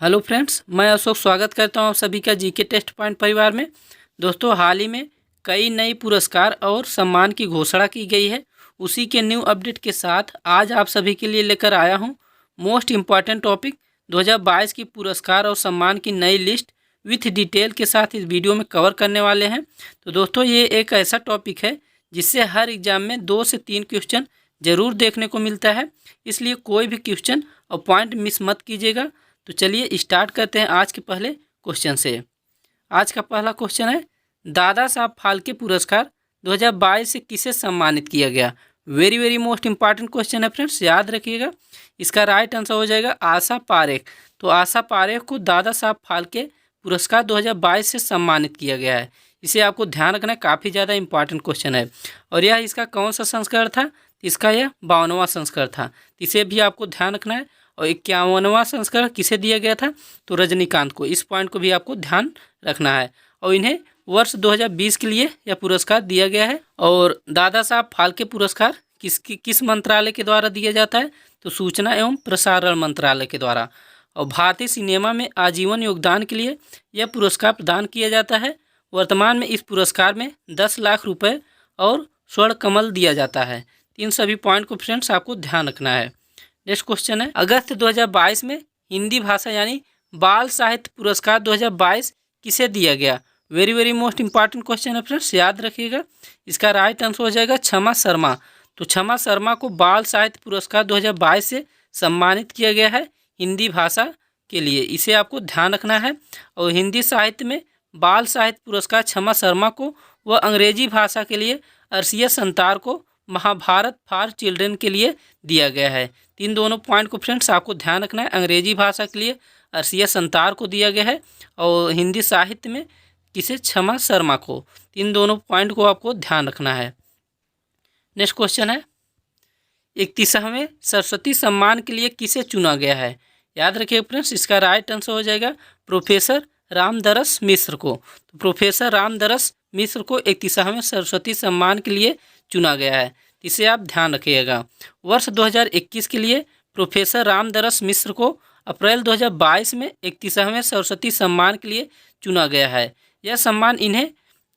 Hello friends, मैं अशोक स्वागत करता हूं आप सभी का जीके टेस्ट पॉइंट परिवार में। दोस्तों, हाल ही में कई नए पुरस्कार और सम्मान की घोषणा की गई है। उसी के न्यू अपडेट के साथ आज आप सभी के लिए लेकर आया हूं मोस्ट इम्पॉर्टेंट टॉपिक 2022 की पुरस्कार और सम्मान की नई लिस्ट विथ डिटेल के साथ इस वीडियो में कवर करने वाले हैं। तो दोस्तों, ये एक ऐसा टॉपिक है जिससे हर एग्जाम में 2 से 3 क्वेश्चन ज़रूर देखने को मिलता है, इसलिए कोई भी क्वेश्चन और पॉइंट मिस मत कीजिएगा। तो चलिए स्टार्ट करते हैं आज के पहले क्वेश्चन से। आज का पहला क्वेश्चन है, दादा साहब फाल्के पुरस्कार 2022 से किसे सम्मानित किया गया। Very very most important question है फ्रेंड्स, याद रखिएगा। इसका राइट आंसर हो जाएगा आशा पारेख। तो आशा पारेख को दादा साहब फाल्के पुरस्कार 2022 से सम्मानित किया गया है। इसे आपको ध्यान रखना है, काफ़ी ज़्यादा इंपॉर्टेंट क्वेश्चन है। और यह इसका कौन सा संस्करण था? इसका यह 52वां संस्करण था। इसे भी आपको ध्यान रखना है। और 51वां संस्करण किसे दिया गया था? तो रजनीकांत को। इस पॉइंट को भी आपको ध्यान रखना है। और इन्हें वर्ष 2020 के लिए यह पुरस्कार दिया गया है। और दादा साहब फाल्के पुरस्कार किस मंत्रालय के द्वारा दिया जाता है? तो सूचना एवं प्रसारण मंत्रालय के द्वारा। और भारतीय सिनेमा में आजीवन योगदान के लिए यह पुरस्कार प्रदान किया जाता है। वर्तमान में इस पुरस्कार में 10 लाख रुपए और स्वर्ण कमल दिया जाता है। इन सभी पॉइंट को फ्रेंड्स आपको ध्यान रखना है। नेक्स्ट क्वेश्चन है, अगस्त 2022 में हिंदी भाषा यानी बाल साहित्य पुरस्कार 2022 किसे दिया गया? Very very most important question है फ्रेंड्स, याद रखिएगा। इसका राइट आंसर हो जाएगा क्षमा शर्मा। तो क्षमा शर्मा को बाल साहित्य पुरस्कार 2022 से सम्मानित किया गया है हिंदी भाषा के लिए। इसे आपको ध्यान रखना है। और हिंदी साहित्य में बाल साहित्य पुरस्कार क्षमा शर्मा को व अंग्रेजी भाषा के लिए अर्शिया संतार को महाभारत फॉर चिल्ड्रन के लिए दिया गया है। इन दोनों पॉइंट को फ्रेंड्स आपको ध्यान रखना है। अंग्रेजी भाषा के लिए अर्शिया संतार को दिया गया है और हिंदी साहित्य में किसे? क्षमा शर्मा को। इन दोनों पॉइंट को आपको ध्यान रखना है। नेक्स्ट क्वेश्चन है, 31वें सरस्वती सम्मान के लिए किसे चुना गया है? याद रखिए फ्रेंड्स, इसका राइट आंसर हो जाएगा प्रोफेसर रामदरस मिश्र को। तो प्रोफेसर रामदरस मिश्र को 31वें सरस्वती सम्मान के लिए चुना गया है। इसे आप ध्यान रखिएगा। वर्ष 2021 के लिए प्रोफेसर रामदरस मिश्र को अप्रैल 2022 में 31वें सरस्वती सम्मान के लिए चुना गया है। यह सम्मान इन्हें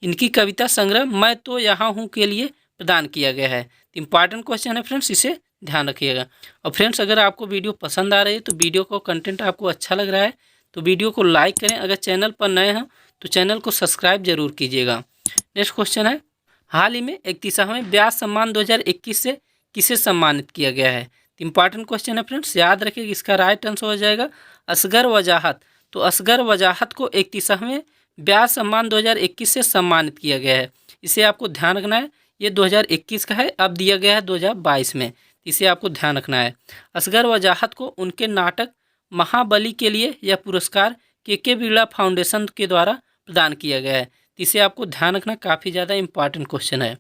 इनकी कविता संग्रह मैं तो यहाँ हूँ के लिए प्रदान किया गया है। इंपॉर्टेंट क्वेश्चन है फ्रेंड्स, इसे ध्यान रखिएगा। और फ्रेंड्स, अगर आपको वीडियो पसंद आ रही है तो वीडियो को कंटेंट आपको अच्छा लग रहा है तो वीडियो को लाइक करें। अगर चैनल पर नए हैं तो चैनल को सब्सक्राइब जरूर कीजिएगा। नेक्स्ट क्वेश्चन है, हाल ही में 31वें व्यास सम्मान 2021 से किसे सम्मानित किया गया है? इंपॉर्टेंट क्वेश्चन है फ्रेंड्स, याद रखिए। इसका राइट आंसर हो जाएगा असगर वजाहत। तो असगर वजाहत को 31वें व्यास सम्मान 2021 से सम्मानित किया गया है। इसे आपको ध्यान रखना है। ये 2021 का है, अब दिया गया है 2022 में। इसे आपको ध्यान रखना है। असगर वजाहत को उनके नाटक महाबली के लिए यह पुरस्कार के बिरला फाउंडेशन के द्वारा प्रदान किया गया है। इसे आपको ध्यान रखना, काफ़ी ज़्यादा इंपॉर्टेंट क्वेश्चन है।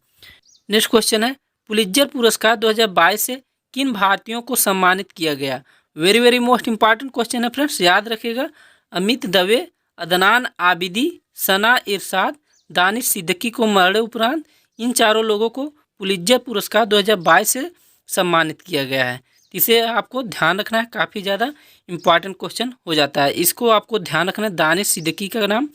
नेक्स्ट क्वेश्चन है, पुलित्जर पुरस्कार 2022 से किन भारतीयों को सम्मानित किया गया? Very very most important question है फ्रेंड्स, याद रखिएगा। अमित दवे, अदनान आबिदी, सना इरशाद, दानिश सिद्दीकी को मरने उपरांत इन चारों लोगों को पुलित्जर पुरस्कार 2022 से सम्मानित किया गया है। इसे आपको ध्यान रखना है, काफ़ी ज़्यादा इंपॉर्टेंट क्वेश्चन हो जाता है। इसको आपको ध्यान रखना है, दानिश सिद्दीकी का नाम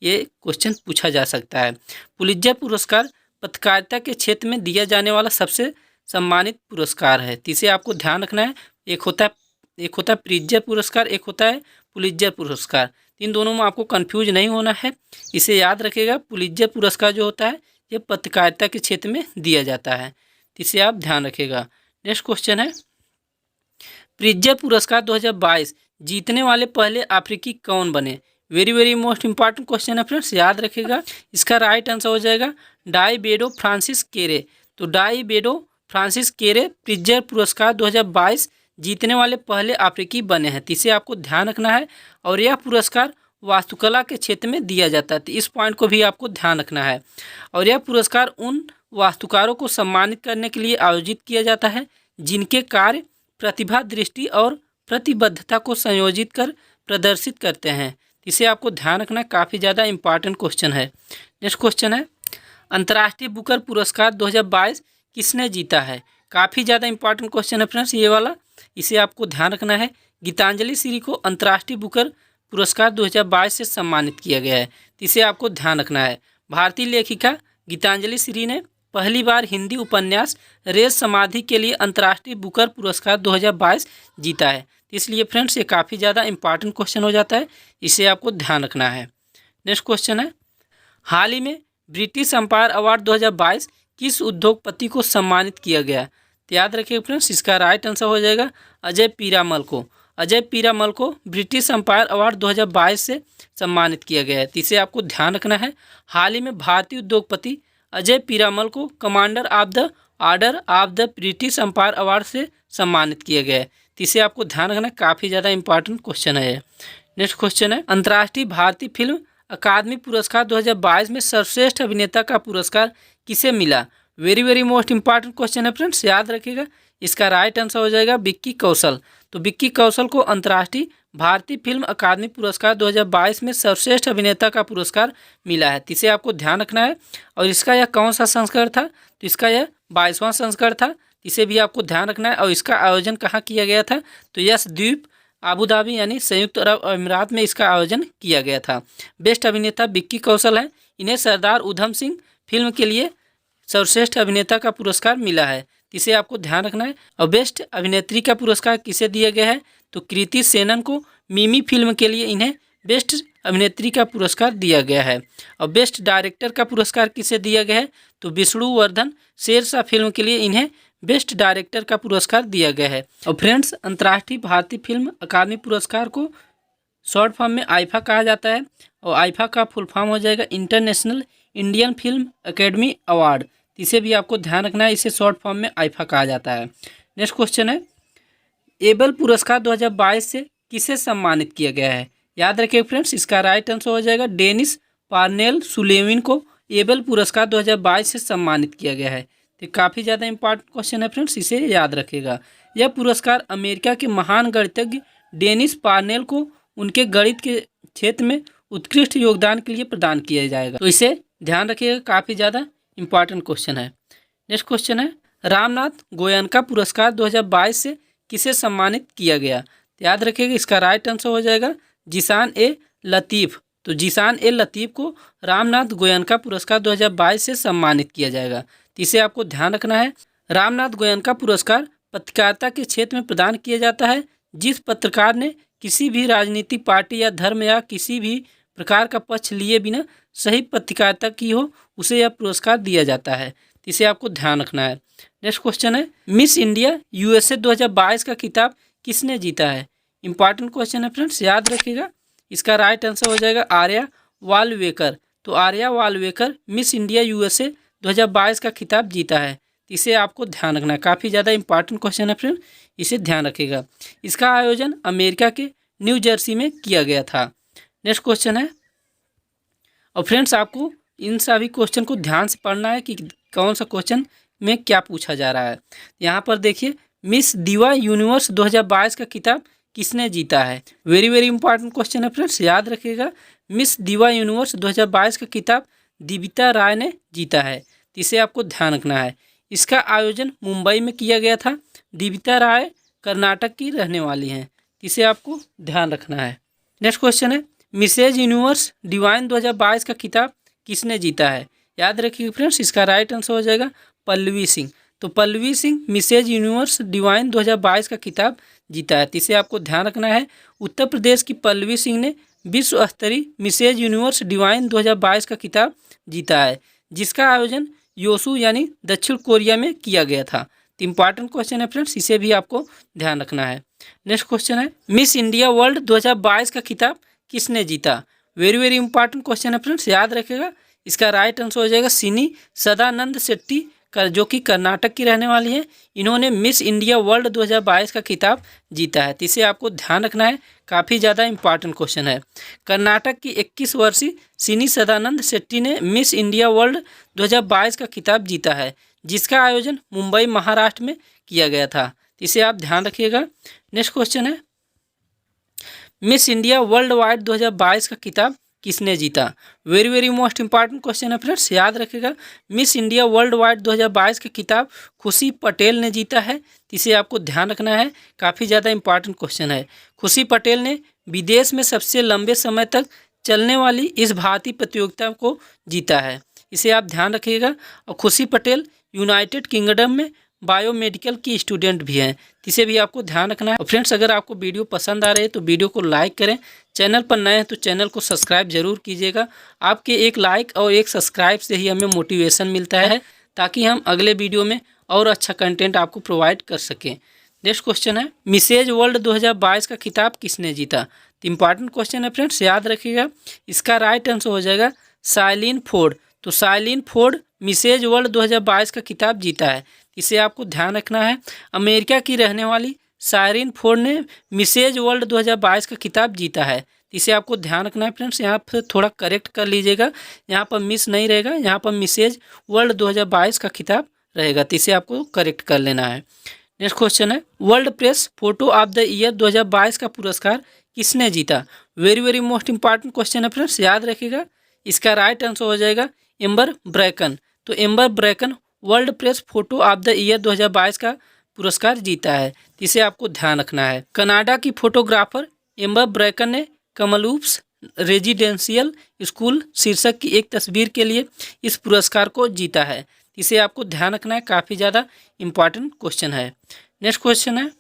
ये क्वेश्चन पूछा जा सकता है। पुलित्जर पुरस्कार पत्रकारिता के क्षेत्र में दिया जाने वाला सबसे सम्मानित पुरस्कार है। इसे आपको ध्यान रखना है। एक होता है प्रित्जर पुरस्कार, एक होता है पुलित्जर पुरस्कार। इन दोनों में आपको कंफ्यूज नहीं होना है। इसे याद रखिएगा, पुलित्जर पुरस्कार जो होता है ये पत्रकारिता के क्षेत्र में दिया जाता है। इसे आप ध्यान रखिएगा। नेक्स्ट क्वेश्चन है, प्रित्जर पुरस्कार 2022 जीतने वाले पहले अफ्रीकी कौन बने? Very very most important question है फ्रेंड्स, याद रखिएगा। इसका राइट आंसर हो जाएगा डाई बेडो फ्रांसिस केरे। तो डाई बेडो फ्रांसिस केरे प्रित्जर पुरस्कार 2022 जीतने वाले पहले अफ्रीकी बने हैं। इसे आपको ध्यान रखना है। और यह पुरस्कार वास्तुकला के क्षेत्र में दिया जाता है। तो इस पॉइंट को भी आपको ध्यान रखना है। और यह पुरस्कार उन वास्तुकारों को सम्मानित करने के लिए आयोजित किया जाता है जिनके कार्य प्रतिभा, दृष्टि और प्रतिबद्धता को संयोजित कर प्रदर्शित करते हैं। इसे आपको ध्यान रखना, काफ़ी ज़्यादा इंपॉर्टेंट क्वेश्चन है। नेक्स्ट क्वेश्चन है, अंतर्राष्ट्रीय बुकर पुरस्कार 2022 किसने जीता है? काफ़ी ज़्यादा इंपॉर्टेंट क्वेश्चन है फ्रेंड्स ये वाला। इसे आपको ध्यान रखना है। गीतांजलि श्री को अंतर्राष्ट्रीय बुकर पुरस्कार 2022 से सम्मानित किया गया है। तो इसे आपको ध्यान रखना है। भारतीय लेखिका गीतांजलि श्री ने पहली बार हिंदी उपन्यास रेस समाधि के लिए अंतर्राष्ट्रीय बुकर पुरस्कार 2022 जीता है। तो इसलिए फ्रेंड्स ये काफ़ी ज़्यादा इंपॉर्टेंट क्वेश्चन हो जाता है, इसे आपको ध्यान रखना है। नेक्स्ट क्वेश्चन है, हाल ही में ब्रिटिश एम्पायर अवार्ड 2022 किस उद्योगपति को सम्मानित किया गया? तो याद रखिए फ्रेंड्स, इसका राइट आंसर हो जाएगा अजय पीरामल को। अजय पीरामल को ब्रिटिश एम्पायर अवार्ड 2022 से सम्मानित किया गया है। तो इसे आपको ध्यान रखना है। हाल ही में भारतीय उद्योगपति अजय पीरामल को Commander of the Order of the British Empire award से सम्मानित किया गया है। तो इसे आपको ध्यान रखना है, काफ़ी ज़्यादा इंपॉर्टेंट क्वेश्चन है। नेक्स्ट क्वेश्चन है, अंतर्राष्ट्रीय भारतीय फिल्म अकादमी पुरस्कार 2022 में सर्वश्रेष्ठ अभिनेता का पुरस्कार किसे मिला? Very very most important question है फ्रेंड्स, याद रखिएगा। इसका राइट आंसर हो जाएगा विक्की कौशल। तो विक्की कौशल को अंतर्राष्ट्रीय भारतीय फिल्म अकादमी पुरस्कार 2022 में सर्वश्रेष्ठ अभिनेता का पुरस्कार मिला है। तो इसे आपको ध्यान रखना है। और इसका यह कौन सा संस्करण था? तो इसका यह 22वां संस्करण था। इसे भी आपको ध्यान रखना है। और इसका आयोजन कहाँ किया गया था? तो यश द्वीप आबू धाबी यानी संयुक्त अरब अमीरात में इसका आयोजन किया गया था। बेस्ट अभिनेता विक्की कौशल है। इन्हें सरदार उधम सिंह फिल्म के लिए सर्वश्रेष्ठ अभिनेता का पुरस्कार मिला है। इसे आपको ध्यान रखना है। और बेस्ट अभिनेत्री का पुरस्कार किसे दिया गया है? तो कृति सेनन को मिमी फिल्म के लिए इन्हें बेस्ट अभिनेत्री का पुरस्कार दिया गया है। और बेस्ट डायरेक्टर का पुरस्कार किसे दिया गया है? तो विष्णुवर्धन शेरशाह फिल्म के लिए इन्हें बेस्ट डायरेक्टर का पुरस्कार दिया गया है। और फ्रेंड्स, अंतर्राष्ट्रीय भारतीय फिल्म अकादमी पुरस्कार को शॉर्ट फॉर्म में आईफा कहा जाता है। और आईफा का फुल फॉर्म हो जाएगा international Indian film academy award. इसे भी आपको ध्यान रखना है, इसे शॉर्ट फॉर्म में आईफा कहा जाता है। नेक्स्ट क्वेश्चन है, एबल पुरस्कार 2022 से किसे सम्मानित किया गया है? याद रखिए फ्रेंड्स, इसका राइट आंसर हो जाएगा डेनिस पार्नेल सुलेविन को एबल पुरस्कार 2022 से सम्मानित किया गया है। तो काफ़ी ज़्यादा इंपॉर्टेंट क्वेश्चन है फ्रेंड्स, इसे याद रखिएगा। यह पुरस्कार अमेरिका के महान गणितज्ञ डेनिस पार्नेल को उनके गणित के क्षेत्र में उत्कृष्ट योगदान के लिए प्रदान किया जाएगा। तो इसे ध्यान रखिएगा, काफ़ी ज़्यादा इंपॉर्टेंट क्वेश्चन है। नेक्स्ट क्वेश्चन है, रामनाथ गोयनका पुरस्कार 2022 से किसे सम्मानित किया गया? तो याद रखिएगा, इसका राइट आंसर हो जाएगा जीशान ए लतीफ़। तो जीशान ए लतीफ़ को रामनाथ गोयनका पुरस्कार 2022 से सम्मानित किया जाएगा। तो इसे आपको ध्यान रखना है। रामनाथ गोयनका पुरस्कार पत्रकारिता के क्षेत्र में प्रदान किया जाता है। जिस पत्रकार ने किसी भी राजनीतिक पार्टी या धर्म या किसी भी प्रकार का पक्ष लिए बिना सही पत्रकारिता की हो, उसे यह पुरस्कार दिया जाता है। तो इसे आपको ध्यान रखना है। नेक्स्ट क्वेश्चन है, मिस इंडिया यूएसए 2022 का खिताब किसने जीता है? इंपॉर्टेंट क्वेश्चन है फ्रेंड्स, याद रखिएगा। इसका राइट आंसर हो जाएगा आर्या वालवेकर। तो आर्या वालवेकर मिस इंडिया यूएसए 2022 का खिताब जीता है। तो इसे आपको ध्यान रखना है, काफ़ी ज़्यादा इंपॉर्टेंट क्वेश्चन है फ्रेंड, इसे ध्यान रखिएगा। इसका आयोजन अमेरिका के न्यू जर्सी में किया गया था। नेक्स्ट क्वेश्चन है, और फ्रेंड्स आपको इन सभी क्वेश्चन को ध्यान से पढ़ना है कि कौन सा क्वेश्चन में क्या पूछा जा रहा है। यहाँ पर देखिए, मिस दिवा यूनिवर्स 2022 का खिताब किसने जीता है? वेरी वेरी इंपॉर्टेंट क्वेश्चन है फ्रेंड्स, याद रखिएगा। मिस दिवा यूनिवर्स 2022 का खिताब दीपिका राय ने जीता है। तो इसे आपको ध्यान रखना है। इसका आयोजन मुंबई में किया गया था। दीपिका राय कर्नाटक की रहने वाली हैं। इसे आपको ध्यान रखना है। नेक्स्ट क्वेश्चन है, मिसेज यूनिवर्स डिवाइन 2022 का खिताब किसने जीता है? याद रखिए फ्रेंड्स, इसका राइट आंसर हो जाएगा पल्लवी सिंह। तो Pallavi Singh Mrs Universe Divine 2022 का खिताब जीता है। इसे आपको ध्यान रखना है। उत्तर प्रदेश की पल्लवी सिंह ने विश्व स्तरीय मिसेज यूनिवर्स डिवाइन 2022 का खिताब जीता है, जिसका आयोजन योसू यानी दक्षिण कोरिया में किया गया था। तो इंपॉर्टेंट क्वेश्चन है फ्रेंड्स, इसे भी आपको ध्यान रखना है। नेक्स्ट क्वेश्चन है, मिस इंडिया वर्ल्ड 2022 का खिताब किसने जीता? वेरी वेरी इंपॉर्टेंट क्वेश्चन है फ्रेंड्स, याद रखिएगा। इसका राइट आंसर हो जाएगा सिनी सदानंद शेट्टी, जो कि कर्नाटक की रहने वाली हैं। इन्होंने मिस इंडिया वर्ल्ड 2022 का खिताब जीता है। तो इसे आपको ध्यान रखना है, काफ़ी ज़्यादा इंपॉर्टेंट क्वेश्चन है। कर्नाटक की 21 वर्षीय सिनी सदानंद शेट्टी ने मिस इंडिया वर्ल्ड 2022 का खिताब जीता है, जिसका आयोजन मुंबई महाराष्ट्र में किया गया था। इसे आप ध्यान रखिएगा। नेक्स्ट क्वेश्चन है, मिस इंडिया वर्ल्ड वाइड 2022 का खिताब किसने जीता। Very very most important question है फ्रेंड्स, याद रखिएगा। मिस इंडिया वर्ल्ड वाइड 2022 का खिताब खुशी पटेल ने जीता है, इसे आपको ध्यान रखना है, काफ़ी ज़्यादा इंपॉर्टेंट क्वेश्चन है। खुशी पटेल ने विदेश में सबसे लंबे समय तक चलने वाली इस भारतीय प्रतियोगिता को जीता है, इसे आप ध्यान रखिएगा। और खुशी पटेल यूनाइटेड किंगडम में बायोमेडिकल की स्टूडेंट भी हैं, इसे भी आपको ध्यान रखना है। और फ्रेंड्स, अगर आपको वीडियो पसंद आ रही है तो वीडियो को लाइक करें, चैनल पर नए हैं तो चैनल को सब्सक्राइब जरूर कीजिएगा। आपके एक लाइक और एक सब्सक्राइब से ही हमें मोटिवेशन मिलता है, ताकि हम अगले वीडियो में और अच्छा कंटेंट आपको प्रोवाइड कर सकें। नेक्स्ट क्वेश्चन है, मिसेज वर्ल्ड 2022 का खिताब किसने जीता। तो इंपॉर्टेंट क्वेश्चन है फ्रेंड्स, याद रखिएगा। इसका राइट आंसर हो जाएगा शाइलिन फोर्ड। तो शाइलिन फोर्ड मिसेज वर्ल्ड 2022 का खिताब जीता है, इसे आपको ध्यान रखना है। अमेरिका की रहने वाली शाइलिन फोर्ड ने मिसेज वर्ल्ड 2022 का खिताब जीता है, इसे आपको ध्यान रखना है फ्रेंड्स। यहाँ पर थोड़ा करेक्ट कर लीजिएगा, यहाँ पर मिस नहीं रहेगा, यहाँ पर मिसेज वर्ल्ड 2022 का खिताब रहेगा, तो इसे आपको करेक्ट कर लेना है। नेक्स्ट क्वेश्चन है, world press photo of the year 2022 का पुरस्कार किसने जीता। Very very most important question है फ्रेंड्स, याद रखिएगा। इसका राइट आंसर हो जाएगा एम्बर ब्रैकन। तो amber Bracon world press photo of the year 2022 का पुरस्कार जीता है, इसे आपको ध्यान रखना है। कनाडा की फोटोग्राफर एम्बर ब्रैकन ने कमलूप्स रेजिडेंशियल स्कूल शीर्षक की एक तस्वीर के लिए इस पुरस्कार को जीता है, इसे आपको ध्यान रखना है, काफ़ी ज़्यादा इंपॉर्टेंट क्वेश्चन है। नेक्स्ट क्वेश्चन है,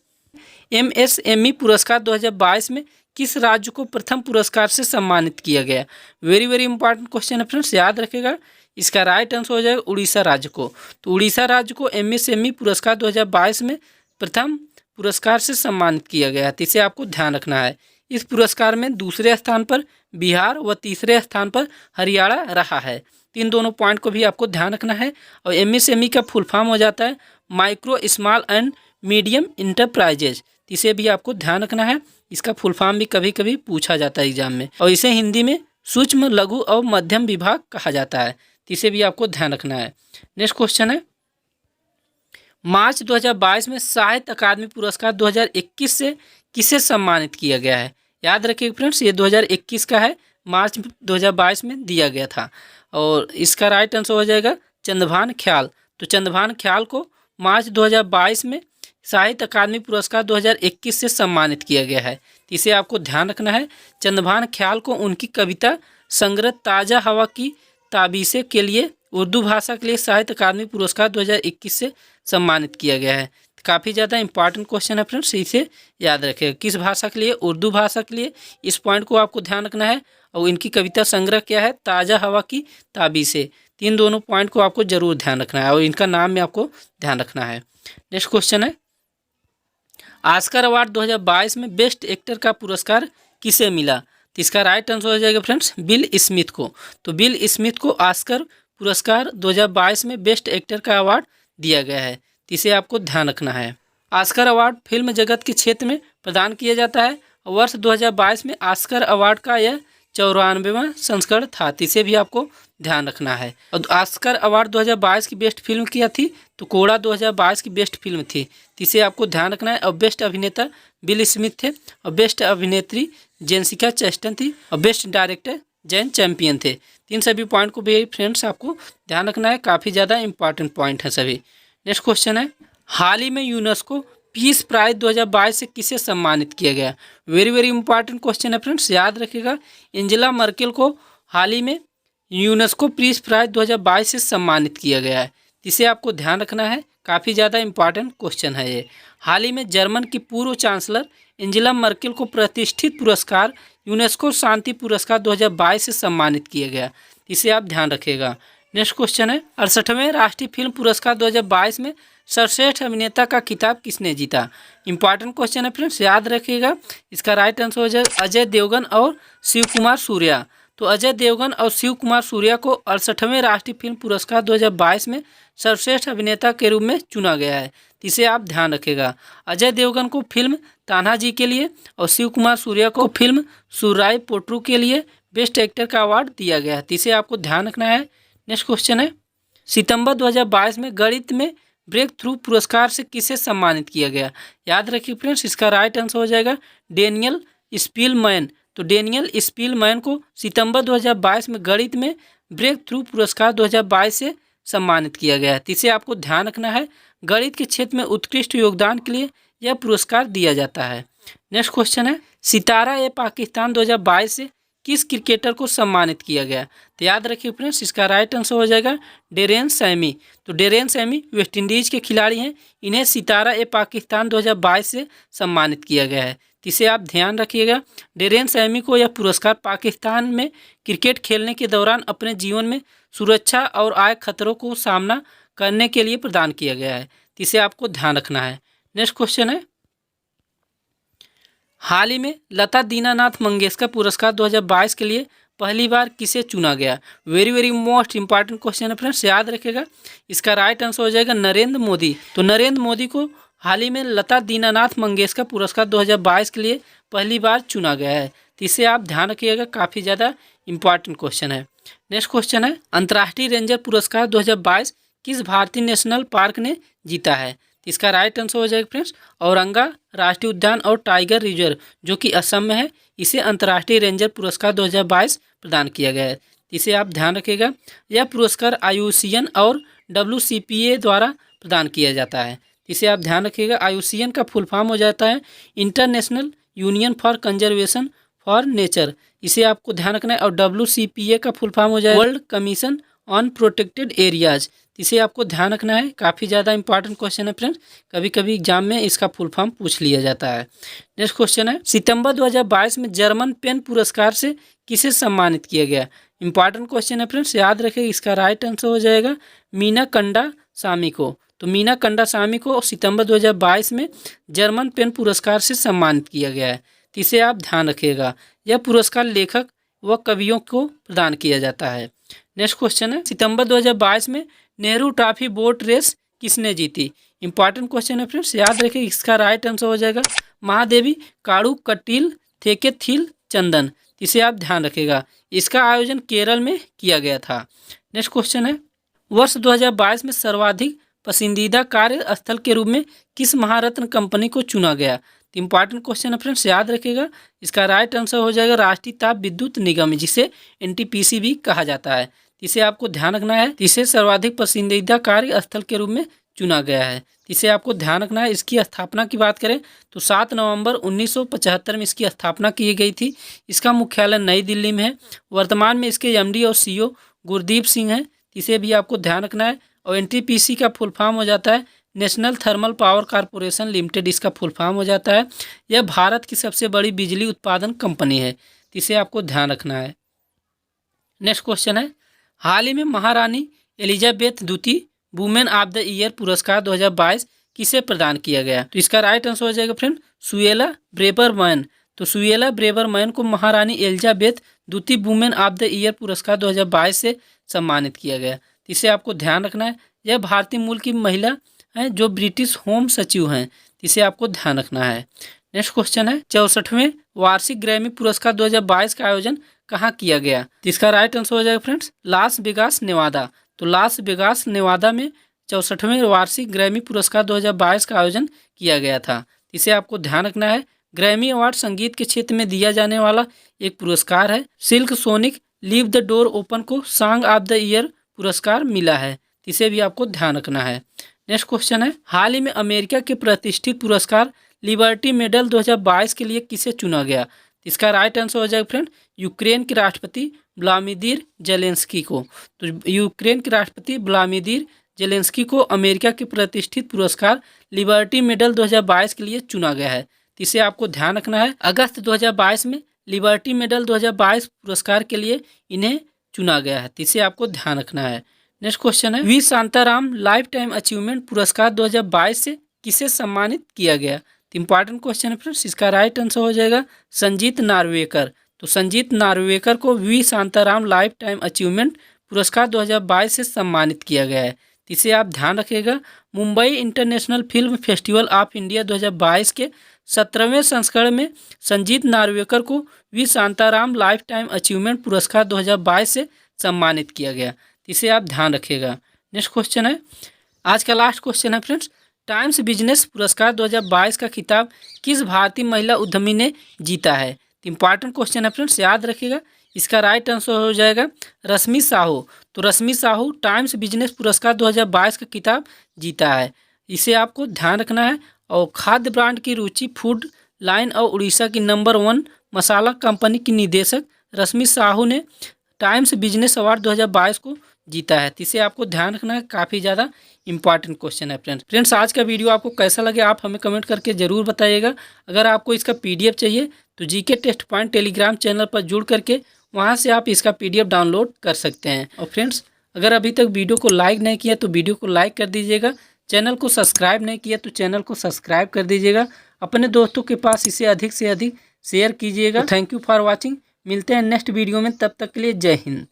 MSME पुरस्कार 2022 में किस राज्य को प्रथम पुरस्कार से सम्मानित किया गया। वेरी वेरी इंपॉर्टेंट क्वेश्चन है फ्रेंड्स, याद रखेगा। इसका राइट आंसर हो जाएगा उड़ीसा राज्य को। तो उड़ीसा राज्य को MSME पुरस्कार 2022 में प्रथम पुरस्कार से सम्मानित किया गया, तो इसे आपको ध्यान रखना है। इस पुरस्कार में दूसरे स्थान पर बिहार व तीसरे स्थान पर हरियाणा रहा है, इन दोनों पॉइंट को भी आपको ध्यान रखना है। और MSME का फुल फॉर्म हो जाता है micro small and medium enterprises, इसे भी आपको ध्यान रखना है। इसका फुल फॉर्म भी कभी कभी पूछा जाता है एग्जाम में, और इसे हिंदी में सूक्ष्म लघु और मध्यम विभाग कहा जाता है, इसे भी आपको ध्यान रखना है। नेक्स्ट क्वेश्चन है, मार्च 2022 में साहित्य अकादमी पुरस्कार 2021 से किसे सम्मानित किया गया है। याद रखिए फ्रेंड्स, ये 2021 का है, मार्च 2022 में दिया गया था। और इसका राइट आंसर हो जाएगा चंद्रभान ख्याल। तो चंद्रभान ख्याल को मार्च 2022 में साहित्य अकादमी पुरस्कार 2021 से सम्मानित किया गया है, इसे आपको ध्यान रखना है। चंद्रभान ख्याल को उनकी कविता संग्रह ताज़ा हवा की ताबीसें के लिए उर्दू भाषा के लिए साहित्य अकादमी पुरस्कार 2021 से सम्मानित किया गया है। काफ़ी ज़्यादा इंपॉर्टेंट क्वेश्चन है फ्रेंड्स, इसे याद रखें। किस भाषा के लिए, उर्दू भाषा के लिए, इस पॉइंट को आपको ध्यान रखना है। और इनकी कविता संग्रह क्या है, ताज़ा हवा की ताबीसें, इन दोनों पॉइंट को आपको जरूर ध्यान रखना है, और इनका नाम में आपको ध्यान रखना है। नेक्स्ट क्वेश्चन है, ऑस्कर अवार्ड 2022 में बेस्ट एक्टर का पुरस्कार किसे मिला। तो इसका राइट आंसर हो जाएगा फ्रेंड्स बिल स्मिथ को। तो बिल स्मिथ को ऑस्कर पुरस्कार 2022 में बेस्ट एक्टर का अवार्ड दिया गया है, इसे आपको ध्यान रखना है। ऑस्कर अवार्ड फिल्म जगत के क्षेत्र में प्रदान किया जाता है, और वर्ष 2022 में ऑस्कर अवार्ड का यह 94वां संस्करण था, इसे भी आपको ध्यान रखना है। और ऑस्कर अवार्ड 2022 की बेस्ट फिल्म क्या थी, तो कोड़ा 2022 की बेस्ट फिल्म थी, इसे आपको ध्यान रखना है। और बेस्ट अभिनेता बिल स्मिथ थे, और बेस्ट अभिनेत्री जेसिका चेस्टन थी, और बेस्ट डायरेक्टर जैन चैंपियन थे। इन सभी पॉइंट को भी फ्रेंड्स आपको ध्यान रखना है, काफ़ी ज़्यादा इंपॉर्टेंट पॉइंट है सभी। नेक्स्ट क्वेश्चन है, हाल ही में यूनेस्को पीस प्राइज 2022 से किसे सम्मानित किया गया। वेरी वेरी इंपॉर्टेंट क्वेश्चन है फ्रेंड्स, याद रखिएगा। एंजेला मर्केल को हाल ही में यूनेस्को पीस प्राइज 2022 से सम्मानित किया गया है, इसे आपको ध्यान रखना है, काफ़ी ज़्यादा इंपॉर्टेंट क्वेश्चन है ये। हाल ही में जर्मन की पूर्व चांसलर एंजेला मर्केल को प्रतिष्ठित पुरस्कार यूनेस्को शांति पुरस्कार 2022 से सम्मानित किया गया, इसे आप ध्यान रखिएगा। नेक्स्ट क्वेश्चन है, 68वें राष्ट्रीय फिल्म पुरस्कार 2022 में सर्वश्रेष्ठ अभिनेता का खिताब किसने जीता। इंपॉर्टेंट क्वेश्चन है फ्रेंड्स, याद रखिएगा। इसका राइट आंसर हो जाएगा अजय देवगन और शिव कुमार सूर्या। तो अजय देवगन और शिव कुमार सूर्या को 68वें राष्ट्रीय फिल्म पुरस्कार 2022 में सर्वश्रेष्ठ अभिनेता के रूप में चुना गया है, इसे आप ध्यान रखिएगा। अजय देवगन को फिल्म तान्हाजी के लिए और शिव कुमार सूर्या को फिल्म सुराई पोट्रू के लिए बेस्ट एक्टर का अवार्ड दिया गया है, इसे आपको ध्यान रखना है। नेक्स्ट क्वेश्चन है, सितंबर 2022 में गणित में ब्रेक थ्रू पुरस्कार से किसे सम्मानित किया गया। याद रखिए फ्रेंड्स, इसका राइट आंसर हो जाएगा डेनियल स्पीलमैन तो डेनियल स्पीलमैन को सितंबर 2022 में गणित में ब्रेक थ्रू पुरस्कार 2022 से सम्मानित किया गया है। तो इसे आपको ध्यान रखना है, गणित के क्षेत्र में उत्कृष्ट योगदान के लिए यह पुरस्कार दिया जाता है। नेक्स्ट क्वेश्चन है, सितारा ए पाकिस्तान 2022 से किस क्रिकेटर को सम्मानित किया गया? तो याद रखिए फ्रेंड्स, इसका राइट आंसर हो जाएगा डेरेन सैमी। तो डेरेन सैमी वेस्ट इंडीज के खिलाड़ी हैं, इन्हें सितारा ए पाकिस्तान 2022 से सम्मानित किया गया है। तो इसे आप ध्यान रखिएगा, डेरेन सैमी को यह पुरस्कार पाकिस्तान में क्रिकेट खेलने के दौरान अपने जीवन में सुरक्षा और आय खतरों को सामना करने के लिए प्रदान किया गया है। तो इसे आपको ध्यान रखना है। नेक्स्ट क्वेश्चन है, हाल ही में लता दीनानाथ मंगेशकर पुरस्कार 2022 के लिए पहली बार किसे चुना गया? वेरी मोस्ट इंपॉर्टेंट क्वेश्चन है फ्रेंड्स, याद रखिएगा। इसका राइट आंसर हो जाएगा नरेंद्र मोदी। तो नरेंद्र मोदी को हाल ही में लता दीनानाथ मंगेशकर पुरस्कार 2022 के लिए पहली बार चुना गया है। तो इसे आप ध्यान रखिएगा, काफ़ी ज़्यादा इंपॉर्टेंट क्वेश्चन है। नेक्स्ट क्वेश्चन है, अंतर्राष्ट्रीय रेंजर पुरस्कार 2022 किस भारतीय नेशनल पार्क ने जीता है? इसका राइट आंसर हो जाएगा फ्रेंड्स औरंगा राष्ट्रीय उद्यान और टाइगर रिजर्व जो कि असम में है, इसे अंतर्राष्ट्रीय रेंजर पुरस्कार 2022 प्रदान किया गया है। इसे आप ध्यान रखिएगा, यह पुरस्कार IUCN और WCPA द्वारा प्रदान किया जाता है। इसे आप ध्यान रखिएगा, IUCN का फुल फॉर्म हो जाता है international union for conservation for nature, इसे आपको ध्यान रखना है। और WCPA का फुल फॉर्म हो जाएगा world commission on protected areas, इसे आपको ध्यान रखना है। काफ़ी ज़्यादा इंपॉर्टेंट क्वेश्चन है फ्रेंड्स, कभी कभी एग्जाम में इसका फुल फॉर्म पूछ लिया जाता है। नेक्स्ट क्वेश्चन है, सितंबर 2022 में जर्मन पेन पुरस्कार से किसे सम्मानित किया गया? इंपॉर्टेंट क्वेश्चन है फ्रेंड्स, याद रखें। इसका राइट आंसर हो जाएगा मीना कंडासामी को। तो मीना कंडासामी को सितंबर 2022 में जर्मन पेन पुरस्कार से सम्मानित किया गया है। तो इसे आप ध्यान रखिएगा, यह पुरस्कार लेखक व कवियों को प्रदान किया जाता है। नेक्स्ट क्वेश्चन है, सितंबर 2022 में नेहरू ट्रॉफी बोट रेस किसने जीती? इंपॉर्टेंट क्वेश्चन है फ्रेंड्स, याद रखें। इसका राइट आंसर हो जाएगा महादेवी काड़ू कटील थेकेथिल चंदन, इसे आप ध्यान रखिएगा। इसका आयोजन केरल में किया गया था। नेक्स्ट क्वेश्चन है, वर्ष 2022 में सर्वाधिक पसंदीदा कार्यस्थल के रूप में किस महारत्न कंपनी को चुना गया? इंपॉर्टेंट क्वेश्चन है फ्रेंड्स, याद रखिएगा। इसका राइट आंसर हो जाएगा राष्ट्रीय ताप विद्युत निगम, जिसे NTPC भी कहा जाता है। इसे आपको ध्यान रखना है। इसे सर्वाधिक पसंदीदा कार्यस्थल के रूप में चुना गया है, इसे आपको ध्यान रखना है। इसकी स्थापना की बात करें तो 7 नवंबर 1975 में इसकी स्थापना की गई थी। इसका मुख्यालय नई दिल्ली में है। वर्तमान में इसके MD और CEO गुरदीप सिंह हैं, इसे भी आपको ध्यान रखना है। और NTPC का फुल फॉर्म हो जाता है national thermal power corporation limited, इसका फुल फॉर्म हो जाता है। यह भारत की सबसे बड़ी बिजली उत्पादन कंपनी है, इसे आपको ध्यान रखना है। नेक्स्ट क्वेश्चन है, हाल ही में महारानी एलिजाबेथ द्वितीय वुमेन ऑफ द ईयर पुरस्कार 2022 किसे प्रदान किया गया? तो इसका राइट आंसर हो जाएगा फ्रेंड सुएला ब्रेबरमैन। तो सुएला ब्रेबरमैन को महारानी एलिजाबेथ द्वितीय वुमेन ऑफ द ईयर पुरस्कार 2022 से सम्मानित किया गया। इसे आपको ध्यान रखना है। यह भारतीय मूल की महिला है जो ब्रिटिश होम सचिव हैं, इसे आपको ध्यान रखना है। नेक्स्ट क्वेश्चन है, 64वें वार्षिक ग्रैमी पुरस्कार 2022 का आयोजन कहाँ किया गया? इसका राइट आंसर हो जाएगा फ्रेंड्स लास वेगास नेवादा। तो लास वेगास नेवादा में 64वें वार्षिक ग्रैमी पुरस्कार 2022 का आयोजन किया गया था। इसे आपको ध्यान रखना है। ग्रैमी अवार्ड संगीत के क्षेत्र में दिया जाने वाला एक पुरस्कार है। Silk sonic leave the door open को सॉन्ग ऑफ द ईयर पुरस्कार मिला है, इसे भी आपको ध्यान रखना है। नेक्स्ट क्वेश्चन है, हाल ही में अमेरिका के प्रतिष्ठित पुरस्कार लिबर्टी मेडल 2022 के लिए किसे चुना गया? इसका राइट आंसर हो जाएगा फ्रेंड यूक्रेन के राष्ट्रपति व्लादिमीर जेलेंस्की को। तो यूक्रेन के राष्ट्रपति व्लादिमीर जेलेंस्की को अमेरिका के प्रतिष्ठित पुरस्कार लिबर्टी मेडल 2022 के लिए चुना गया है, इसे आपको ध्यान रखना है। अगस्त 2022 में लिबर्टी मेडल 2022 पुरस्कार के लिए इन्हें चुना गया है, इसे आपको ध्यान रखना है। नेक्स्ट क्वेश्चन है, V Shantaram lifetime achievement पुरस्कार 2022 से किसे सम्मानित किया गया? इंपॉर्टेंट क्वेश्चन है फ्रेंड्स, इसका राइट आंसर हो जाएगा संजीत नार्वेकर। तो संजीत नार्वेकर को V Shantaram lifetime achievement पुरस्कार 2022 से सम्मानित किया गया है, इसे आप ध्यान रखिएगा। Mumbai International Film Festival of India 2022 के 17वें संस्करण में संजीत नार्वेकर को V Shantaram lifetime achievement पुरस्कार 2022 से सम्मानित किया गया, इसे आप ध्यान रखिएगा। नेक्स्ट क्वेश्चन है, आज का लास्ट क्वेश्चन है फ्रेंड्स, टाइम्स बिजनेस पुरस्कार 2022 का खिताब किस भारतीय महिला उद्यमी ने जीता है? इंपॉर्टेंट क्वेश्चन है फ्रेंड्स, याद रखिएगा। इसका राइट आंसर हो जाएगा रश्मि साहू। तो रश्मि साहू टाइम्स बिजनेस पुरस्कार 2022 का खिताब जीता है, इसे आपको ध्यान रखना है। और खाद्य ब्रांड की रुचि फूड लाइन और उड़ीसा की नंबर 1 मसाला कंपनी की निदेशक रश्मि साहू ने टाइम्स बिजनेस अवार्ड 2022 को जीता है, तो इसे आपको ध्यान रखना है। काफ़ी ज़्यादा इंपॉर्टेंट क्वेश्चन है फ्रेंड्स। आज का वीडियो आपको कैसा लगे आप हमें कमेंट करके ज़रूर बताइएगा। अगर आपको इसका PDF चाहिए तो GK test point Telegram channel पर जुड़ करके वहाँ से आप इसका PDF डाउनलोड कर सकते हैं। और फ्रेंड्स, अगर अभी तक वीडियो को लाइक नहीं किया तो वीडियो को लाइक कर दीजिएगा, चैनल को सब्सक्राइब नहीं किया तो चैनल को सब्सक्राइब कर दीजिएगा, अपने दोस्तों के पास इसे अधिक से अधिक शेयर कीजिएगा। Thank you for watching. मिलते हैं नेक्स्ट वीडियो में, तब तक के लिए जय हिंद।